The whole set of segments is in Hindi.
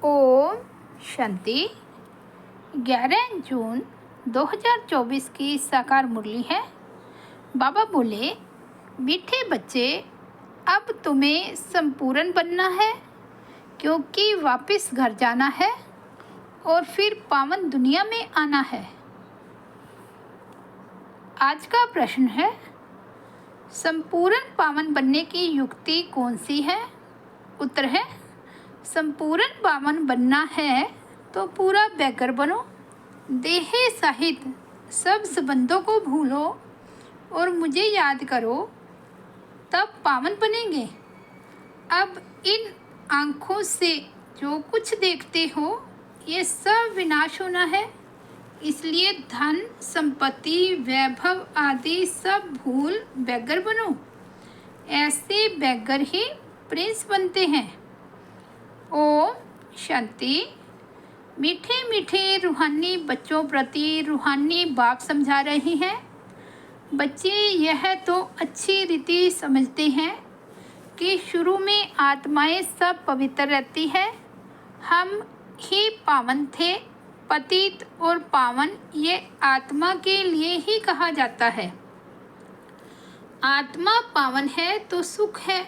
ओम शांति। 11 जून 2024 की साकार मुरली है। बाबा बोले, मीठे बच्चे, अब तुम्हें संपूर्ण बनना है, क्योंकि वापस घर जाना है और फिर पावन दुनिया में आना है। आज का प्रश्न है, संपूर्ण पावन बनने की युक्ति कौन सी है? उत्तर है, संपूर्ण पावन बनना है तो पूरा बैगर बनो, देह सहित सब संबंधों को भूलो और मुझे याद करो, तब पावन बनेंगे। अब इन आँखों से जो कुछ देखते हो ये सब विनाश होना है, इसलिए धन संपत्ति वैभव आदि सब भूल बैगर बनो। ऐसे बैगर ही प्रिंस बनते हैं। ओम शांति। मीठे मीठे रूहानी बच्चों प्रति रूहानी बाप समझा रहे हैं। बच्चे यह तो अच्छी रीति समझते हैं कि शुरू में आत्माएं सब पवित्र रहती है, हम ही पावन थे। पतित और पावन ये आत्मा के लिए ही कहा जाता है। आत्मा पावन है तो सुख है।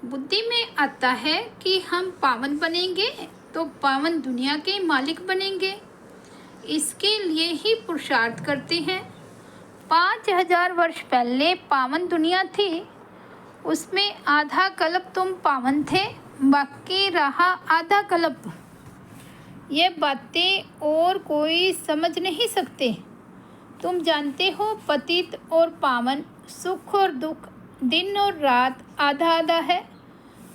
बुद्धि में आता है कि हम पावन बनेंगे तो पावन दुनिया के मालिक बनेंगे, इसके लिए ही पुरुषार्थ करते हैं। 5000 वर्ष पहले पावन दुनिया थी, उसमें आधा कल्प तुम पावन थे, बाकी रहा आधा कल्प। ये बातें और कोई समझ नहीं सकते। तुम जानते हो, पतित और पावन, सुख और दुख, दिन और रात आधा आधा है।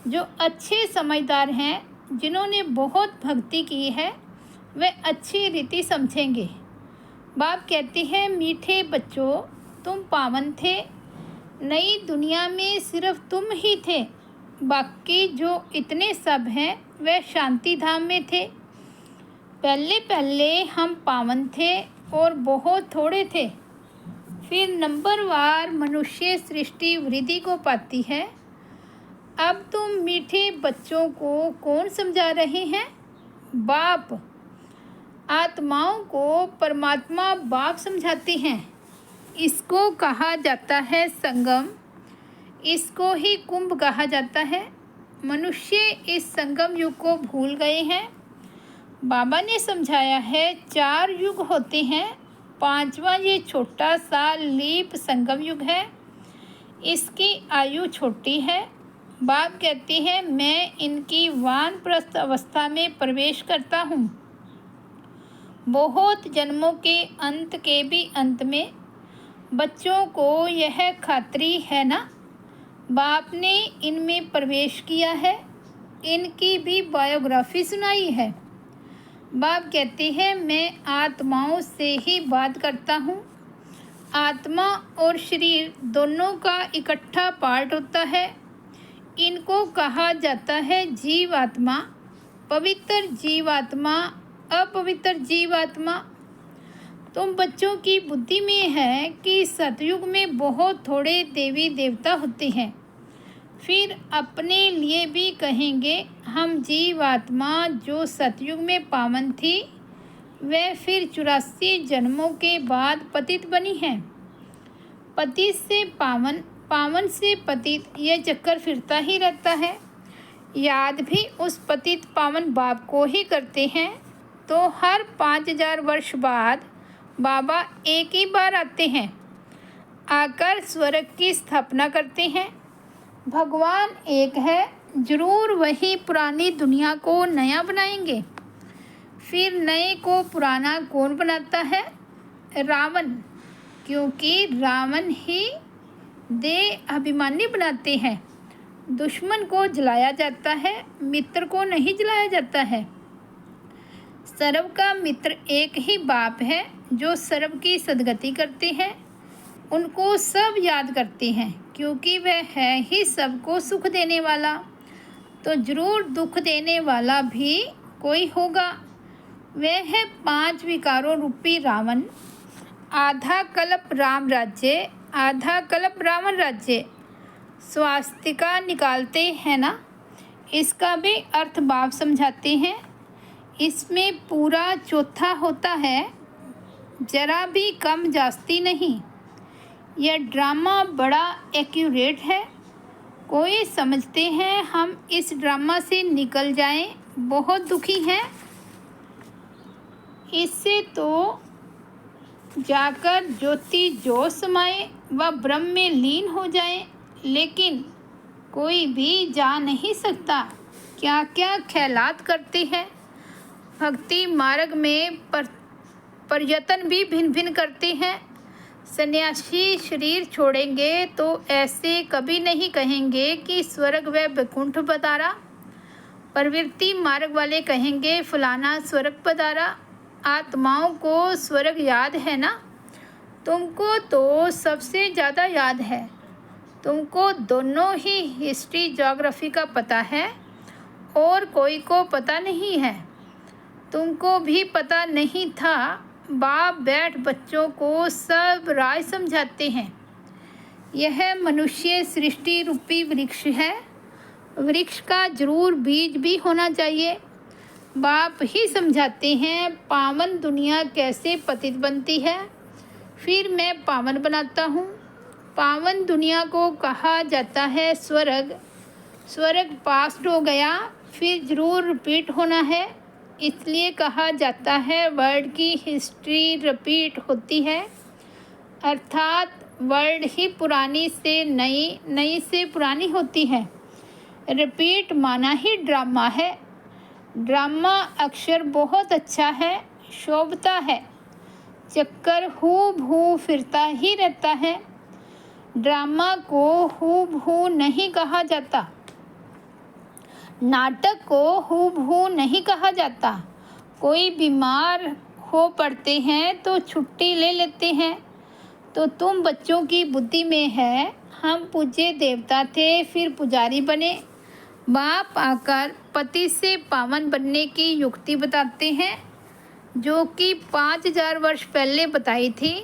जो अच्छे समझदार हैं, जिन्होंने बहुत भक्ति की है, वे अच्छी रीति समझेंगे। बाप कहते हैं, मीठे बच्चों, तुम पावन थे। नई दुनिया में सिर्फ तुम ही थे, बाकी जो इतने सब हैं वे शांति धाम में थे। पहले पहले हम पावन थे और बहुत थोड़े थे, फिर नंबरवार मनुष्य सृष्टि वृद्धि को पाती है। अब तुम मीठे बच्चों को कौन समझा रहे हैं? बाप। आत्माओं को परमात्मा बाप समझाते हैं। इसको कहा जाता है संगम, इसको ही कुंभ कहा जाता है। मनुष्य इस संगम युग को भूल गए हैं। बाबा ने समझाया है 4 युग होते हैं, 5वां ये छोटा सा लीप संगम युग है, इसकी आयु छोटी है। बाप कहते हैं, मैं इनकी वानप्रस्थ अवस्था में प्रवेश करता हूँ। बहुत जन्मों के अंत के भी अंत में बच्चों को यह खात्री है ना, बाप ने इनमें प्रवेश किया है। इनकी भी बायोग्राफी सुनाई है। बाप कहते हैं, मैं आत्माओं से ही बात करता हूँ। आत्मा और शरीर दोनों का इकट्ठा पार्ट होता है। इनको कहा जाता है जीवात्मा, पवित्र जीवात्मा, अपवित्र जीवात्मा। तुम बच्चों की बुद्धि में है कि सतयुग में बहुत थोड़े देवी देवता होते हैं, फिर अपने लिए भी कहेंगे हम जीवात्मा जो सतयुग में पावन थी, वह फिर 84 जन्मों के बाद पतित बनी है। पतित से पावन, पावन से पतित, यह चक्कर फिरता ही रहता है। याद भी उस पतित पावन बाप को ही करते हैं। तो हर 5000 वर्ष बाद बाबा एक ही बार आते हैं, आकर स्वर्ग की स्थापना करते हैं। भगवान एक है, जरूर वही पुरानी दुनिया को नया बनाएंगे। फिर नए को पुराना कौन बनाता है? रावण, क्योंकि रावण ही देह अभिमानी बनाते हैं। दुश्मन को जलाया जाता है, मित्र को नहीं जलाया जाता है। सर्व का मित्र एक ही बाप है, जो सर्व की सद्गति करते हैं। उनको सब याद करते हैं, क्योंकि वह है ही सबको सुख देने वाला। तो जरूर दुख देने वाला भी कोई होगा। वह है 5 विकारों रूपी रावण। आधा कल्प राम राज्य, आधा कल्प रावण राज्य। स्वास्तिका निकालते हैं ना, इसका भी अर्थ बाप समझाते हैं। इसमें पूरा चौथा होता है, जरा भी कम जास्ती नहीं। यह ड्रामा बड़ा एक्यूरेट है। कोई समझते हैं हम इस ड्रामा से निकल जाएं, बहुत दुखी हैं। इससे तो जाकर ज्योति जो समाए व ब्रह्म में लीन हो जाए, लेकिन कोई भी जा नहीं सकता। क्या क्या ख्यालात करते हैं। भक्ति मार्ग में पर्यटन भी भिन्न भिन्न करते हैं। सन्यासी शरीर छोड़ेंगे तो ऐसे कभी नहीं कहेंगे कि स्वर्ग व वैकुंठ पधारा। प्रवृत्ति मार्ग वाले कहेंगे फलाना स्वर्ग पधारा। आत्माओं को स्वर्ग याद है ना? तुमको तो सबसे ज़्यादा याद है। तुमको दोनों ही हिस्ट्री ज्योग्राफी का पता है और कोई को पता नहीं है। तुमको भी पता नहीं था। बाप बैठ बच्चों को सब राज समझाते हैं। यह मनुष्य सृष्टि रूपी वृक्ष है। वृक्ष का जरूर बीज भी होना चाहिए। बाप ही समझाते हैं पावन दुनिया कैसे पतित बनती है, फिर मैं पावन बनाता हूँ। पावन दुनिया को कहा जाता है स्वर्ग। स्वर्ग पास्ट हो गया, फिर ज़रूर रिपीट होना है, इसलिए कहा जाता है वर्ल्ड की हिस्ट्री रिपीट होती है। अर्थात वर्ल्ड ही पुरानी से नई, नई से पुरानी होती है। रिपीट माना ही ड्रामा है। ड्रामा अक्षर बहुत अच्छा है, शोभता है। चक्कर हूबहू फिरता ही रहता है। ड्रामा को हूबहू नहीं कहा जाता। नाटक को हूबहू नहीं कहा जाता। कोई बीमार हो पड़ते हैं तो छुट्टी ले लेते हैं। तो तुम बच्चों की बुद्धि में है, हम पूज्य देवता थे फिर पुजारी बने। बाप आकर पति से पावन बनने की युक्ति बताते हैं, जो कि 5000 वर्ष पहले बताई थी।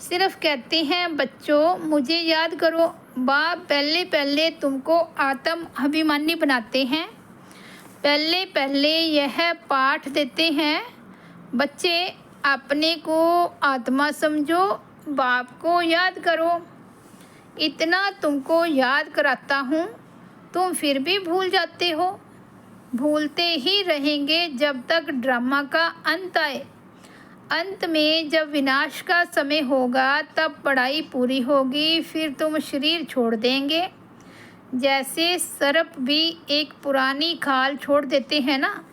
सिर्फ कहते हैं बच्चों मुझे याद करो। बाप पहले पहले तुमको आत्म अभिमानी बनाते हैं। पहले पहले यह पाठ देते हैं, बच्चे अपने को आत्मा समझो, बाप को याद करो। इतना तुमको याद कराता हूँ, तुम फिर भी भूल जाते हो। भूलते ही रहेंगे जब तक ड्रामा का अंत आए। अंत में जब विनाश का समय होगा तब पढ़ाई पूरी होगी, फिर तुम शरीर छोड़ देंगे। जैसे सर्प भी एक पुरानी खाल छोड़ देते हैं ना,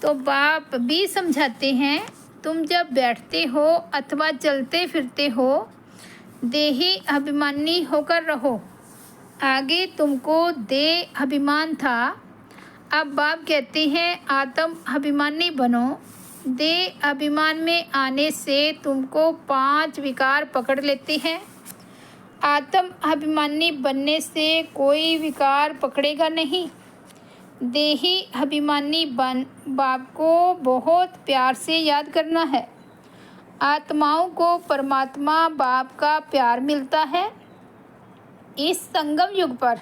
तो बाप भी समझाते हैं तुम जब बैठते हो अथवा चलते फिरते हो, देही अभिमानी होकर रहो। आगे तुमको देह अभिमान था, अब बाप कहते हैं आत्म अभिमानी बनो। देह अभिमान में आने से तुमको 5 विकार पकड़ लेते हैं। आत्म अभिमानी बनने से कोई विकार पकड़ेगा नहीं। देही अभिमानी बन बाप को बहुत प्यार से याद करना है। आत्माओं को परमात्मा बाप का प्यार मिलता है। इस संगम युग पर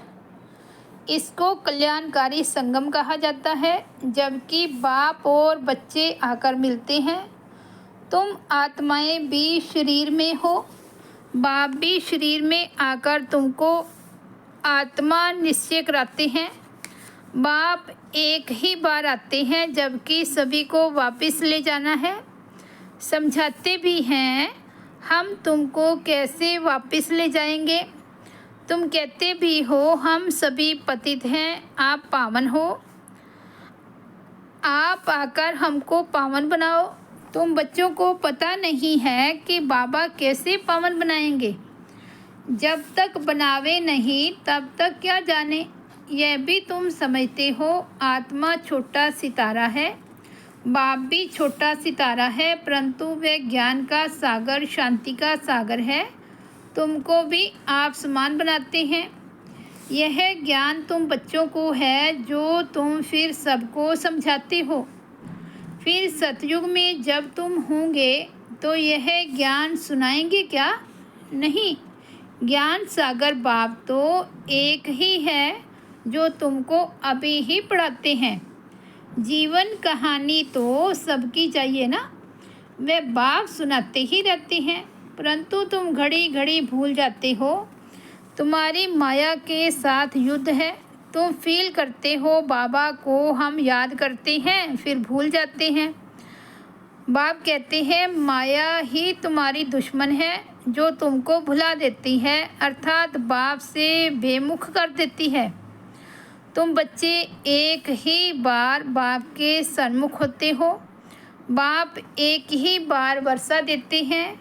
इसको कल्याणकारी संगम कहा जाता है, जबकि बाप और बच्चे आकर मिलते हैं। तुम आत्माएं भी शरीर में हो, बाप भी शरीर में आकर तुमको आत्मा निश्चय कराते हैं। बाप एक ही बार आते हैं, जबकि सभी को वापस ले जाना है। समझाते भी हैं हम तुमको कैसे वापस ले जाएंगे। तुम कहते भी हो हम सभी पतित हैं, आप पावन हो। आप आकर हमको पावन बनाओ। तुम बच्चों को पता नहीं है कि बाबा कैसे पावन बनाएंगे। जब तक बनावे नहीं तब तक क्या जाने। यह भी तुम समझते हो आत्मा छोटा सितारा है, बाप भी छोटा सितारा है, परंतु वह ज्ञान का सागर, शांति का सागर है। तुमको भी आप समान बनाते हैं। यह ज्ञान तुम बच्चों को है जो तुम फिर सबको समझाते हो। फिर सतयुग में जब तुम होंगे तो यह ज्ञान सुनाएंगे क्या? नहीं। ज्ञान सागर बाप तो एक ही है, जो तुमको अभी ही पढ़ाते हैं। जीवन कहानी तो सबकी चाहिए ना, वे बाप सुनाते ही रहते हैं, परंतु तुम घड़ी घड़ी भूल जाते हो। तुम्हारी माया के साथ युद्ध है। तुम फील करते हो बाबा को हम याद करते हैं फिर भूल जाते हैं। बाप कहते हैं माया ही तुम्हारी दुश्मन है जो तुमको भुला देती है, अर्थात बाप से बेमुख कर देती है। तुम बच्चे एक ही बार बाप के सन्मुख होते हो। बाप एक ही बार वर्षा देते हैं,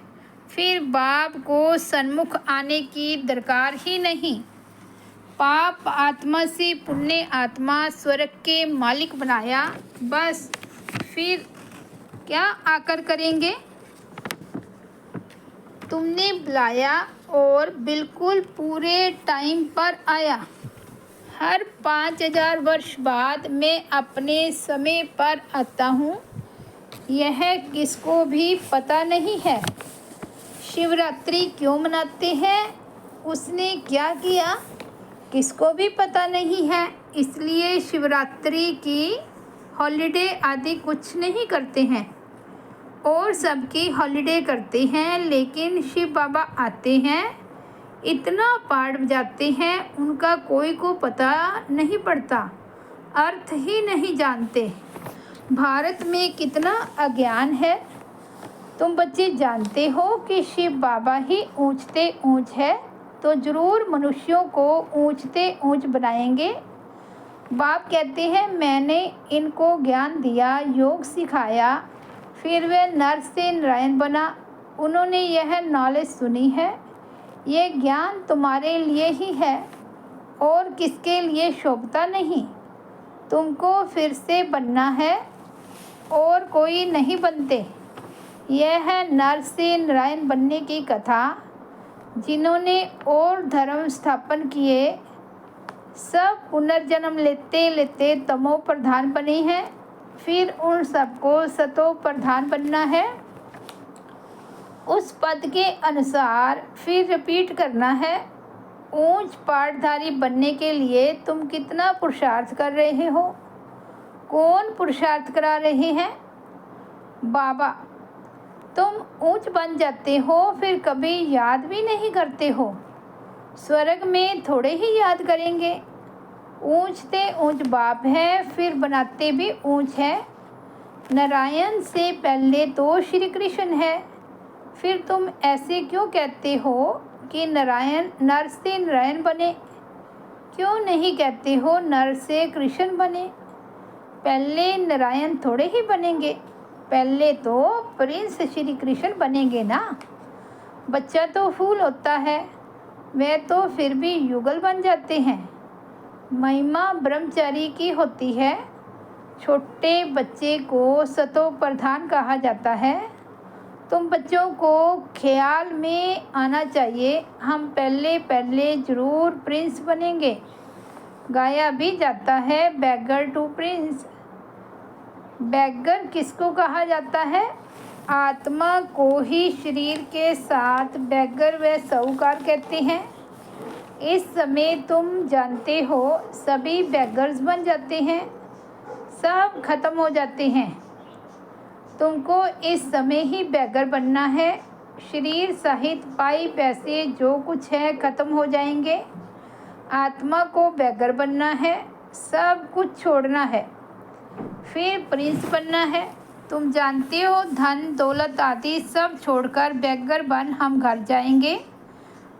फिर बाप को सन्मुख आने की दरकार ही नहीं। पाप आत्मा से पुण्य आत्मा स्वर्ग के मालिक बनाया, बस फिर क्या आकर करेंगे। तुमने बुलाया और बिल्कुल पूरे टाइम पर आया। हर 5000 वर्ष बाद मैं अपने समय पर आता हूँ, यह किसको भी पता नहीं है। शिवरात्रि क्यों मनाते हैं, उसने क्या किया, किसको भी पता नहीं है। इसलिए शिवरात्रि की हॉलिडे आदि कुछ नहीं करते हैं और सबकी हॉलिडे करते हैं, लेकिन शिव बाबा आते हैं, इतना पाठ बजाते हैं, उनका कोई को पता नहीं पड़ता, अर्थ ही नहीं जानते। भारत में कितना अज्ञान है। तुम बच्चे जानते हो कि शिव बाबा ही ऊंचते ऊंच है, तो ज़रूर मनुष्यों को ऊंचते ऊंच बनाएंगे। बाप कहते हैं मैंने इनको ज्ञान दिया, योग सिखाया, फिर वे नर से नारायण बना। उन्होंने यह नॉलेज सुनी है। ये ज्ञान तुम्हारे लिए ही है और किसके लिए शोभता नहीं। तुमको फिर से बनना है और कोई नहीं बनते। यह है नर से नारायण बनने की कथा। जिन्होंने और धर्म स्थापन किए, सब पुनर्जन्म लेते लेते तमो प्रधान बने हैं, फिर उन सबको सतो प्रधान बनना है। उस पद के अनुसार फिर रिपीट करना है। ऊंच पाठधारी बनने के लिए तुम कितना पुरुषार्थ कर रहे हो। कौन पुरुषार्थ करा रहे हैं, बाबा। तुम ऊंच बन जाते हो, फिर कभी याद भी नहीं करते हो। स्वर्ग में थोड़े ही याद करेंगे। ऊंचते ऊंच बाप है, फिर बनाते भी ऊंच है। नारायण से पहले तो श्री कृष्ण है, फिर तुम ऐसे क्यों कहते हो कि नारायण नर से नारायण बने। क्यों नहीं कहते हो नर से कृष्ण बने। पहले नारायण थोड़े ही बनेंगे, पहले तो प्रिंस श्री कृष्ण बनेंगे ना। बच्चा तो फूल होता है, वे तो फिर भी युगल बन जाते हैं। महिमा ब्रह्मचारी की होती है। छोटे बच्चे को सतो प्रधान कहा जाता है। तुम बच्चों को ख्याल में आना चाहिए, हम पहले पहले ज़रूर प्रिंस बनेंगे। गाया भी जाता है बैगर टू प्रिंस। बैगर किसको कहा जाता है, आत्मा को ही शरीर के साथ बैगर व साहूकार कहते हैं। इस समय तुम जानते हो सभी बैगर्स बन जाते हैं, सब खत्म हो जाते हैं। तुमको इस समय ही बैगर बनना है। शरीर सहित पाई पैसे जो कुछ है खत्म हो जाएंगे। आत्मा को बैगर बनना है, सब कुछ छोड़ना है, फिर प्रिंस बनना है। तुम जानते हो धन दौलत आदि सब छोड़कर बैगर बन हम घर जाएंगे,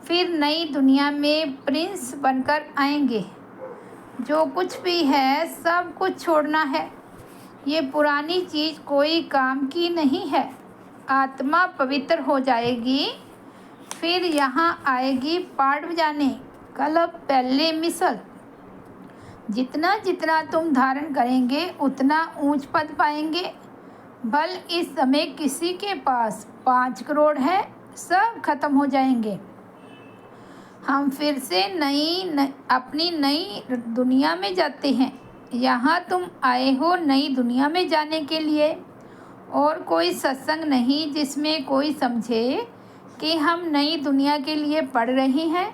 फिर नई दुनिया में प्रिंस बनकर आएंगे। जो कुछ भी है सब कुछ छोड़ना है। ये पुरानी चीज़ कोई काम की नहीं है। आत्मा पवित्र हो जाएगी, फिर यहाँ आएगी पाठ बजाने। कल पहले मिसल। जितना जितना तुम धारण करेंगे उतना ऊंच पद पाएंगे। बल इस समय किसी के पास 5 करोड़ है, सब खत्म हो जाएंगे। हम फिर से अपनी नई दुनिया में जाते हैं। यहाँ तुम आए हो नई दुनिया में जाने के लिए, और कोई सत्संग नहीं जिसमें कोई समझे कि हम नई दुनिया के लिए पढ़ रहे हैं।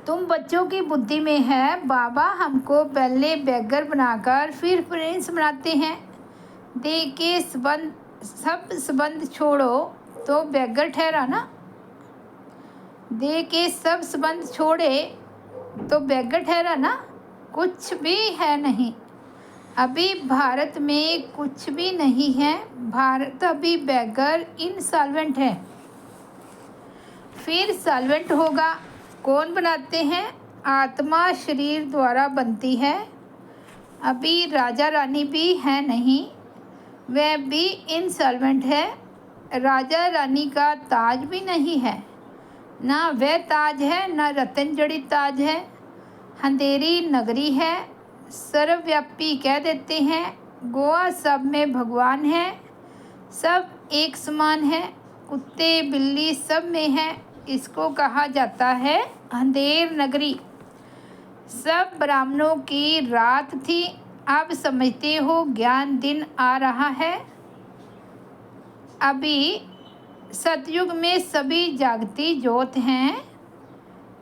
तुम बच्चों की बुद्धि में है, बाबा हमको पहले बेगर बनाकर फिर प्रिंस बनाते हैं। दे के सब संबंध छोड़ो तो बेगर ठहरा ना। दे के सब संबंध छोड़े तो बेगर ठहरा ना। कुछ भी है नहीं, अभी भारत में कुछ भी नहीं है। भारत अभी बेगर इनसॉल्वेंट है। फिर सॉल्वेंट होगा। कौन बनाते हैं? आत्मा शरीर द्वारा बनती है। अभी राजा रानी भी है नहीं, वह भी इनसॉल्वेंट है। राजा रानी का ताज भी नहीं है, ना वह ताज है ना रतन जड़ित ताज है। अंधेरी नगरी है, सर्वव्यापी कह देते हैं। गोवा सब में भगवान है, सब एक समान है। कुत्ते बिल्ली सब में है, इसको कहा जाता है अंधेर नगरी। सब ब्राह्मणों की रात थी, अब समझते हो ज्ञान दिन आ रहा है। अभी सतयुग में सभी जागती ज्योत हैं।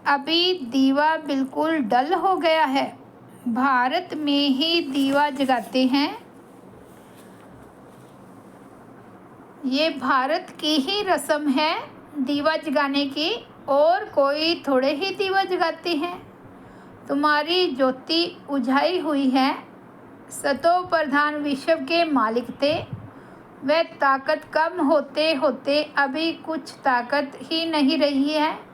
अभी दीवा बिल्कुल डल हो गया है। भारत में ही दीवा जगाते हैं। ये भारत की ही रस्म है दीवा जगाने की, और कोई थोड़े ही दीवा जगाते हैं। तुम्हारी ज्योति उझाई हुई है। सतो प्रधान विश्व के मालिक थे, वह ताकत कम होते होते अभी कुछ ताकत ही नहीं रही है।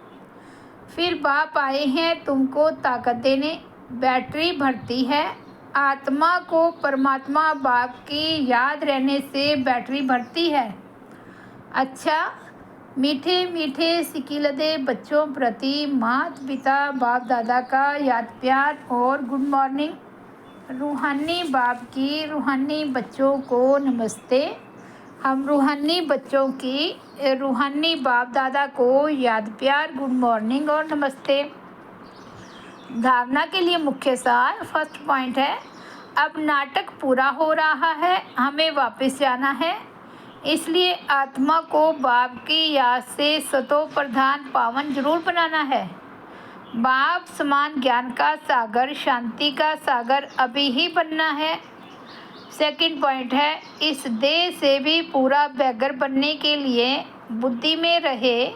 फिर बाप आए हैं तुमको ताकत देने। बैटरी भरती है। आत्मा को परमात्मा बाप की याद रहने से बैटरी भरती है। अच्छा, मीठे मीठे सिकिलदे बच्चों प्रति माता पिता बाप दादा का याद प्यार और गुड मॉर्निंग। रूहानी बाप की रूहानी बच्चों को नमस्ते। हम रूहानी बच्चों की रूहानी बाप दादा को याद प्यार गुड मॉर्निंग और नमस्ते। धारणा के लिए मुख्य सार फर्स्ट पॉइंट है, अब नाटक पूरा हो रहा है, हमें वापस जाना है। इसलिए आत्मा को बाप की याद से सतो प्रधान पावन जरूर बनाना है। बाप समान ज्ञान का सागर, शांति का सागर अभी ही बनना है। सेकंड पॉइंट है, इस देह से भी पूरा बैगर बनने के लिए बुद्धि में रहे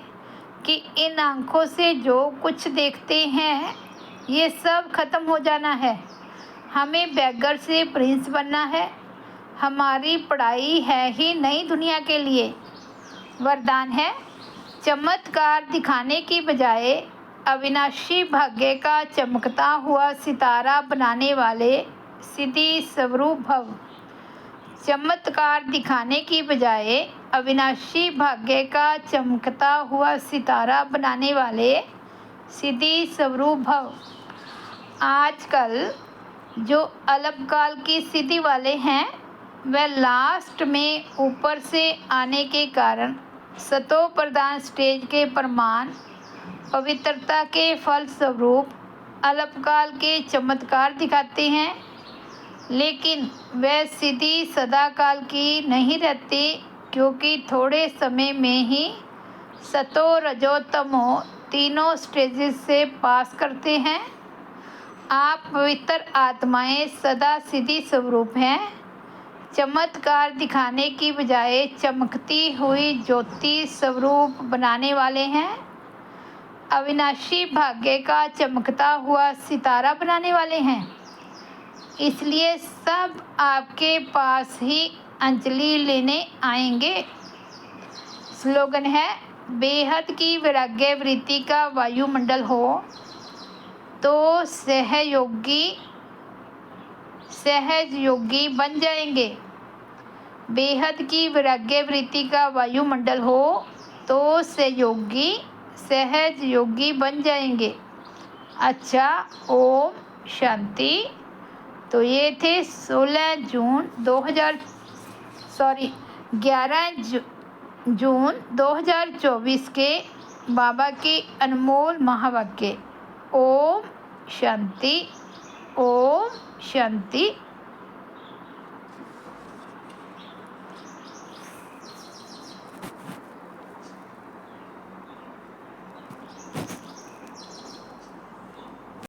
कि इन आँखों से जो कुछ देखते हैं ये सब खत्म हो जाना है। हमें बैगर से प्रिंस बनना है। हमारी पढ़ाई है ही नई दुनिया के लिए। वरदान है, चमत्कार दिखाने की बजाय अविनाशी भाग्य का चमकता हुआ सितारा बनाने वाले सिद्धि स्वरूप भव। चमत्कार दिखाने की बजाय अविनाशी भाग्य का चमकता हुआ सितारा बनाने वाले सिद्धि स्वरूप भव। आजकल जो अल्पकाल की सिद्धि वाले हैं वह लास्ट में ऊपर से आने के कारण सतो प्रधान स्टेज के प्रमाण पवित्रता के फल स्वरूप अल्पकाल के चमत्कार दिखाते हैं, लेकिन वह सिद्धि सदाकाल की नहीं रहती, क्योंकि थोड़े समय में ही सतो रजो तमो तीनों स्टेजेस से पास करते हैं। आप पवित्र आत्माएं सदा सिद्धि स्वरूप हैं। चमत्कार दिखाने की बजाय चमकती हुई ज्योति स्वरूप बनाने वाले हैं। अविनाशी भाग्य का चमकता हुआ सितारा बनाने वाले हैं। इसलिए सब आपके पास ही अंजलि लेने आएंगे। स्लोगन है, बेहद की वैराग्य वृत्ति का वायुमंडल हो तो सहज योगी बन जाएंगे। बेहद की वैराग्य वृत्ति का वायुमंडल हो तो सहज योगी बन जाएंगे। अच्छा, ओम शांति। तो ये थे 11 जून 2024 के बाबा के अनमोल महावाक्य। ओम शांति, ओम शांति।